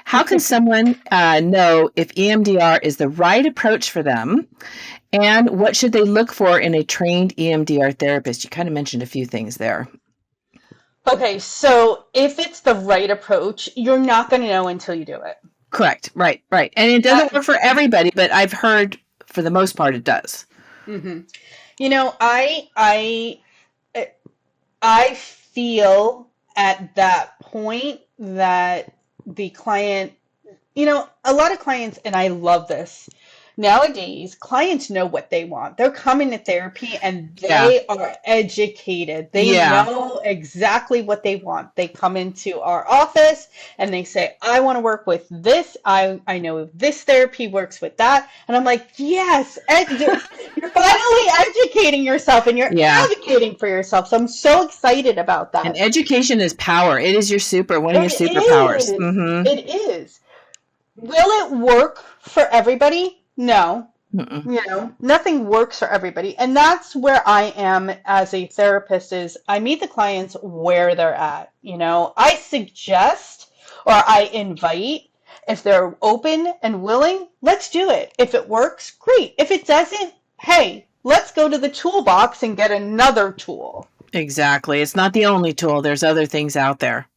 How can someone know if EMDR is the right approach for them? And what should they look for in a trained EMDR therapist? You kind of mentioned a few things there. Okay, so if it's the right approach, you're not going to know until you do it. Correct. Right. Right. And it doesn't That, work for everybody, but I've heard for the most part it does. hmm You know, I feel at that point that the client, a lot of clients, and I love this. Nowadays, clients know what they want. They're coming to therapy and Yeah. they are educated. They Yeah. know exactly what they want. They come into our office and they say, I want to work with this. I know this therapy works with that. And I'm like, yes, you're finally educating yourself and you're Yeah. advocating for yourself. So I'm so excited about And that. education is power. It is one of your It superpowers. is. It is. Will it work for everybody? No. Mm-mm. Nothing works for everybody. And that's where I am as a therapist is I meet the clients where they're at. I suggest or I invite if they're open and willing, let's do it. If it works, great. If it doesn't, hey, let's go to the toolbox and get another tool. Exactly. It's not the only tool. There's other things out there.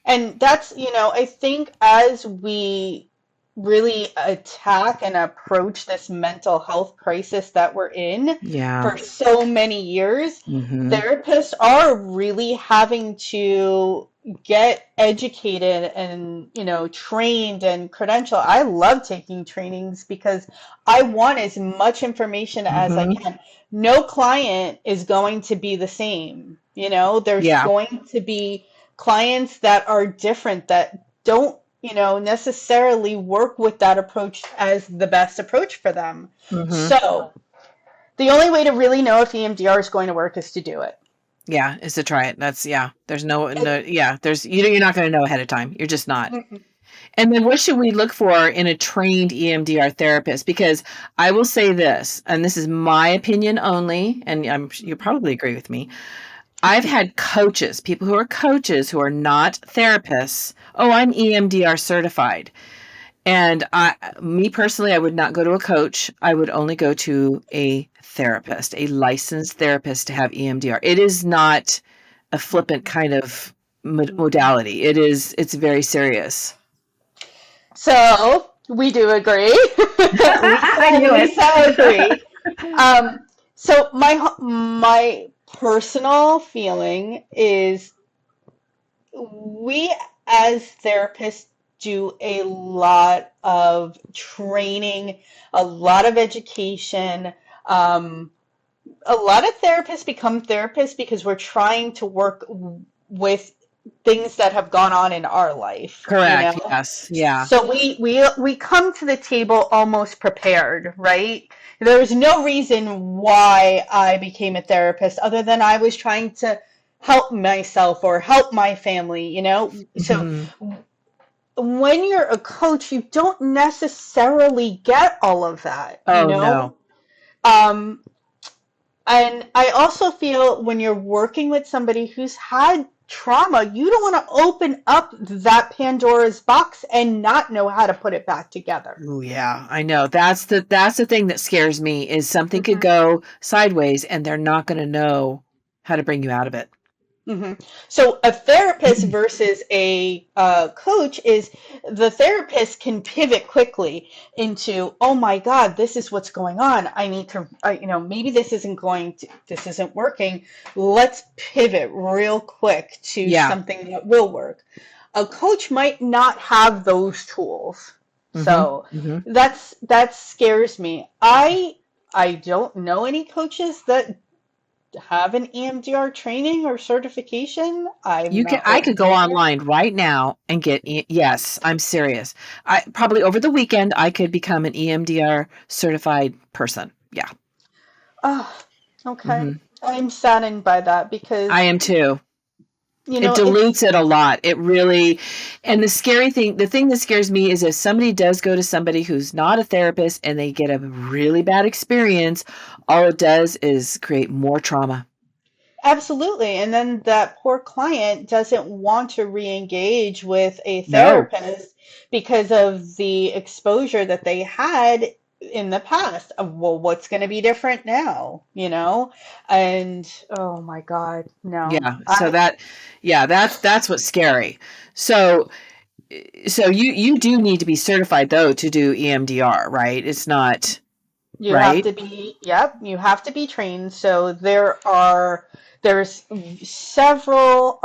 And that's, I think as we really attack and approach this mental health crisis that we're in Yeah. for so many years, Mm-hmm. therapists are really having to get educated and, trained and credentialed. I love taking trainings because I want as much information as I Mm-hmm. can. No client is going to be the same. There's Yeah. going to be clients that are different that don't necessarily work with that approach as the best approach for them. Mm-hmm. So the only way to really know if EMDR is going to work is to do it. Yeah, is to try it. That's There's you're not going to know ahead of time. You're just not. And then what should we look for in a trained EMDR therapist? Because I will say this, and this is my opinion only, and you'll probably agree with me. I've had people who are coaches who are not therapists. Oh, I'm EMDR certified. And me personally, I would not go to a coach. I would only go to a therapist, a licensed therapist to have EMDR. It is not a flippant kind of modality. It's very serious. So we do agree. I knew Lisa it. agree. So my personal feeling is we as therapists do a lot of training, a lot of education. A lot of therapists become therapists because we're trying to work with things that have gone on in our life. Correct. Yes. Yeah. So we come to the table almost prepared, right? There was no reason why I became a therapist other than I was trying to help myself or help my family. So Mm-hmm. when you're a coach, you don't necessarily get all of that, you Oh know? no. Um, and I also feel when you're working with somebody who's had trauma, you don't want to open up that Pandora's box and not know how to put it back together. Oh yeah, I know. That's the thing that scares me is something could hmm go sideways and they're not going to know how to bring you out of it. hmm So a therapist versus a coach is the therapist can pivot quickly into, oh my God, this is what's going on. I need to, maybe this isn't working. Let's pivot real quick to Yeah. something that will work. A coach might not have those tools. Mm-hmm. So Mm-hmm. that scares me. I don't know any coaches that have an EMDR training or certification. I'm not I could go aware. online right now and yes, I'm serious. I probably over the weekend I could become an EMDR certified person. Yeah. Oh, okay. Mm-hmm. I'm saddened by that I because, am too. It it's dilutes it a lot. It really, and the thing that scares me is if somebody does go to somebody who's not a therapist and they get a really bad experience, all it does is create more trauma. absolutely. And then that poor client doesn't want to re-engage with a No. therapist because of the exposure that they had in the past. Well, what's going to be different now, you know? And oh my God, no. Yeah. So that, yeah, that's what's scary. So, so you do need to be certified though to do EMDR, right? It's not You have right. to be, yep, you have to be trained. So there's several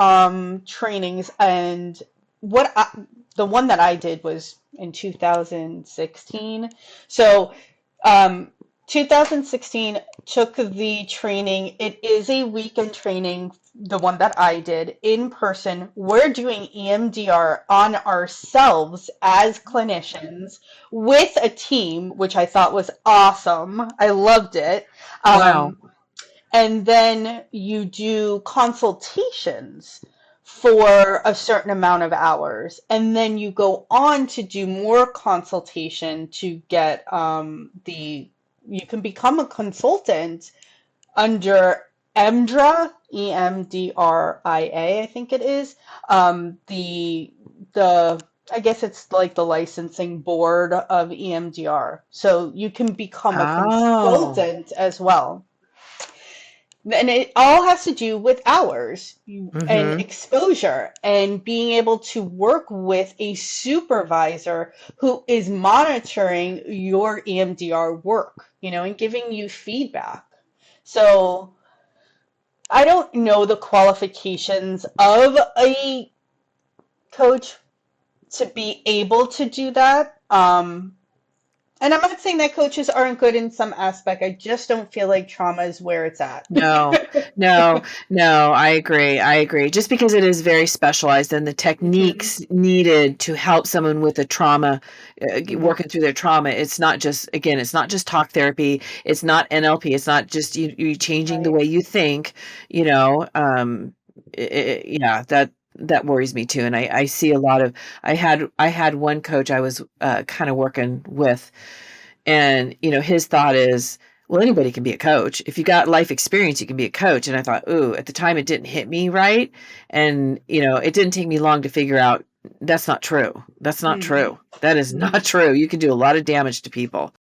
trainings, and what I, the one that I did was in 2016. So, um 2016 took the training. It is a weekend training, the one that I did in person. We're doing EMDR on ourselves as clinicians with a team, which I thought was awesome. I loved it. Wow. Um, and then you do consultations for a certain amount of hours. And then you go on to do more consultation to get you can become a consultant under EMDRA, EMDRIA, I think it is. The I guess it's like the licensing board of EMDR. So you can become a Oh. consultant as well. And it all has to do with hours and Mm-hmm. exposure and being able to work with a supervisor who is monitoring your EMDR work, and giving you feedback. So I don't know the qualifications of a coach to be able to do that. And I'm not saying that coaches aren't good in some aspect. I just don't feel like trauma is where it's at. No, no, no, I agree. I agree. Just because it is very specialized and the Hmm. techniques needed to help someone with a trauma, Hmm. working through their trauma, it's not just, again, it's not just talk therapy. It's not NLP. It's not just you changing the Right. way you think, you know, yeah, that worries me too. And I see a lot of, I had one coach I was kind of working with, and, his thought is, well, anybody can be a coach. If you got life experience, you can be a coach. And I thought, ooh, at the time it didn't hit me right. And, it didn't take me long to figure out that's not true. That's not Hmm. true. That is not true. You can do a lot of damage to people.